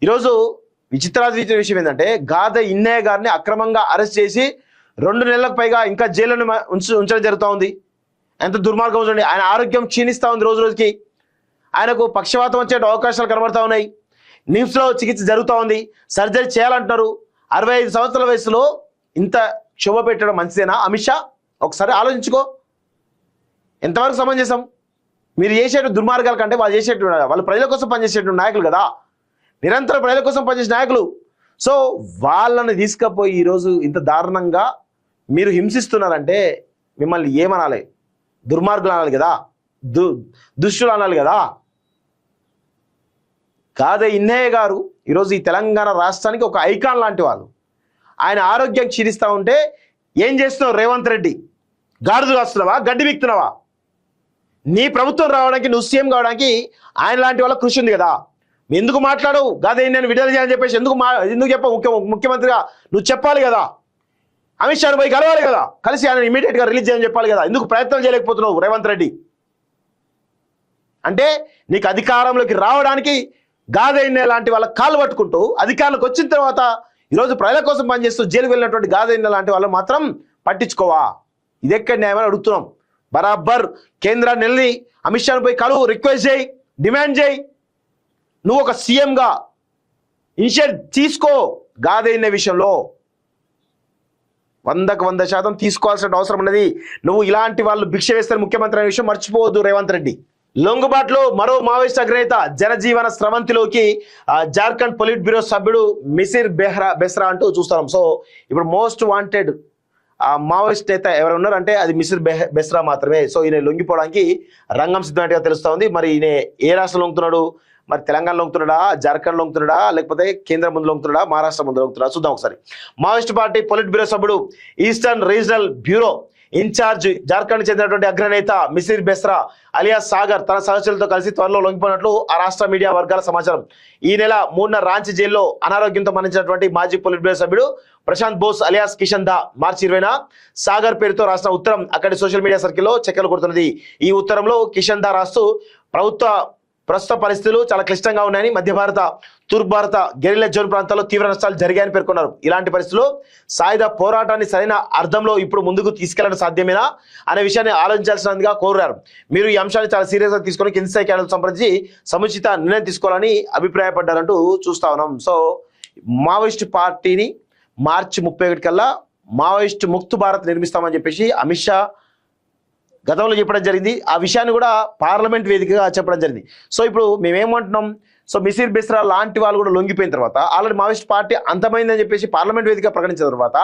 ఈరోజు విచిత్రాద్విత విషయం ఏంటంటే గాదె ఇన్నయ్య గారిని అక్రమంగా అరెస్ట్ చేసి 2 నెలలకు పైగా ఇంకా జైల్లో ఉంచడం జరుగుతూ ఉంది. ఎంత దుర్మార్గం చూడండి. ఆయన ఆరోగ్యం క్షీణిస్తూ ఉంది రోజు రోజుకి. ఆయనకు పక్షవాతం వచ్చే అవకాశాలు కనబడతా ఉన్నాయి. నిమ్స్లో చికిత్స జరుగుతూ ఉంది. సర్జరీ చేయాలంటున్నారు. 65 సంవత్సరాల వయసులో ఇంత క్షోభ పెట్టడం మంచిదేనా? అమిత్ షా ఒకసారి ఆలోచించుకో. ఎంతవరకు సమంజసం? మీరు చేసేటు దుర్మార్గాల కంటే వాళ్ళు చేసేటు, వాళ్ళు ప్రజల కోసం పనిచేసేటువంటి నాయకులు కదా, నిరంతరం ప్రజల కోసం పనిచేసే నాయకులు. సో వాళ్ళని తీసుకుపోయి ఈరోజు ఇంత దారుణంగా మీరు హింసిస్తున్నారంటే మిమ్మల్ని ఏమనాలి? దుర్మార్గులు అనాలి కదా, దుష్టులు అనాలి కదా. గాదె ఇన్నయ్య గారు ఈరోజు ఈ తెలంగాణ రాష్ట్రానికి ఒక ఐకాన్ లాంటి వాళ్ళు. ఆయన ఆరోగ్యం క్షీణిస్తూ ఉంటే ఏం చేస్తున్నావు రేవంత్ రెడ్డి? గాడిదలు వస్తున్నావా? గడ్డి బిక్తున్నావా? నీ ప్రభుత్వం రావడానికి, నువ్వు సీఎం కావడానికి ఆయన లాంటి వాళ్ళ కృషి ఉంది కదా. ఎందుకు మాట్లాడవు? గాదె ఇన్నయ్యను విడుదల చేయాలని చెప్పేసి ఎందుకు చెప్పవు? ముఖ్యమంత్రిగా నువ్వు చెప్పాలి కదా. అమిత్ షాను పోయి కలవాలి కదా, కలిసి ఆయన ఇమీడియట్గా రిలీజ్ చేయని చెప్పాలి కదా. ఎందుకు ప్రయత్నం చేయలేకపోతున్నావు రేవంత్ రెడ్డి? అంటే నీకు అధికారంలోకి రావడానికి గాదె ఇన్నయ్య లాంటి వాళ్ళ కాళ్ళు పట్టుకుంటూ అధికారంలోకి వచ్చిన తర్వాత ఈరోజు ప్రజల కోసం పనిచేస్తూ జైలుకు వెళ్ళినటువంటి గాదె ఇన్నయ్య లాంటి వాళ్ళు మాత్రం పట్టించుకోవా? ఇదెక్కడ న్యాయమని అడుగుతున్నాం. బరాబర్ కేంద్రాన్ని వెళ్ళి అమిత్ షాను పోయి కలువు, రిక్వెస్ట్ చేయి, డిమాండ్ చేయి. నువ్వు ఒక సీఎంగా ఇనిషియేటివ్ తీసుకో. గాదె ఇన్నయ్య విషయంలో 100% తీసుకోవాల్సిన అవసరం ఉన్నది. నువ్వు ఇలాంటి వాళ్ళు భిక్ష వేస్తారు ముఖ్యమంత్రి అనే విషయం మర్చిపోవద్దు రేవంత్ రెడ్డి. లొంగుబాటులో మరో మావోయిస్ట్ అగ్రనేత జనజీవన స్రవంతిలోకి జార్ఖండ్ పొలిట్ బ్యూరో సభ్యుడు మిసిర్ బెస్రా అంటూ చూస్తున్నాం. సో ఇప్పుడు మోస్ట్ వాంటెడ్ మావోయిస్ట్ నేత ఎవరు ఉన్నారంటే అది మిసిర్ బెస్రా మాత్రమే. సో ఈయన లొంగిపోవడానికి రంగం సిద్ధమైనట్టుగా తెలుస్తా ఉంది. మరి ఈయన ఏ రాష్ట్రం లొంగుతున్నాడు? మరి తెలంగాణ లొంగుతున్నాడా, జార్ఖండ్ లొంగుతున్నాడా, లేకపోతే కేంద్రం ముందు లొంగుతున్నాడా, మహారాష్ట్ర ముందు లొంగుతున్నాడా? చూద్దాం ఒకసారి. మావోయిస్ట్ పార్టీ పొలిట్ బ్యూరో సభ్యుడు, eastern regional bureau incharge, Jharkhand చెందినటువంటి అగ్రనేత మిసిర్ బెస్రా అలియాస్ సాగర్ తన సహచరులతో కలిసి త్వరలో లొంగిపోయినట్లు ఆ రాష్ట్ర మీడియా వర్గాల సమాచారం. ఈ నెల 3న రాంచీ జైల్లో అనారోగ్యంతో మరణించినటువంటి మాజీ పొలిట్ బ్యూరో సభ్యుడు ప్రశాంత్ బోస్ అలియాస్ కిషన్ దా మార్చి 20న సాగర్ పేరుతో రాసిన ఉత్తరం అక్కడి సోషల్ మీడియా సర్కిల్లో చక్కర్లు కొడుతున్నది. ఈ ఉత్తరంలో కిషన్ దా రాస్తూ ప్రస్తుత పరిస్థితులు చాలా క్లిష్టంగా ఉన్నాయని, మధ్య భారత, తూర్పు భారత గెరిల్లా జోన్ ప్రాంతాల్లో తీవ్ర నష్టాలు జరిగాయని పేర్కొన్నారు. ఇలాంటి పరిస్థితుల్లో సాయుధ పోరాటాన్ని సరైన అర్థంలో ఇప్పుడు ముందుకు తీసుకెళ్లడం సాధ్యమేనా అనే విషయాన్ని ఆలోచించాల్సినదిగా కోరారు. మీరు ఈ అంశాన్ని చాలా సీరియస్గా తీసుకొని కింది స్థాయి క్యాడర్లు సంప్రదించి సముచిత నిర్ణయం తీసుకోవాలని అభిప్రాయపడ్డారంటూ చూస్తా ఉన్నాం. సో మావోయిస్ట్ పార్టీని మార్చి 31 కల్లా మావోయిస్ట్ ముక్త్ భారత్ నిర్మిస్తామని చెప్పేసి అమిత్ షా గతంలో చెప్పడం జరిగింది. ఆ విషయాన్ని కూడా పార్లమెంట్ వేదికగా చెప్పడం జరిగింది. సో ఇప్పుడు మేమేమంటున్నాం? సో మిసిర్ బెస్రా లాంటి వాళ్ళు కూడా లొంగిపోయిన తర్వాత, ఆల్రెడీ మావోయిస్ట్ పార్టీ అంతమైందని చెప్పేసి పార్లమెంట్ వేదిక ప్రకటించిన తర్వాత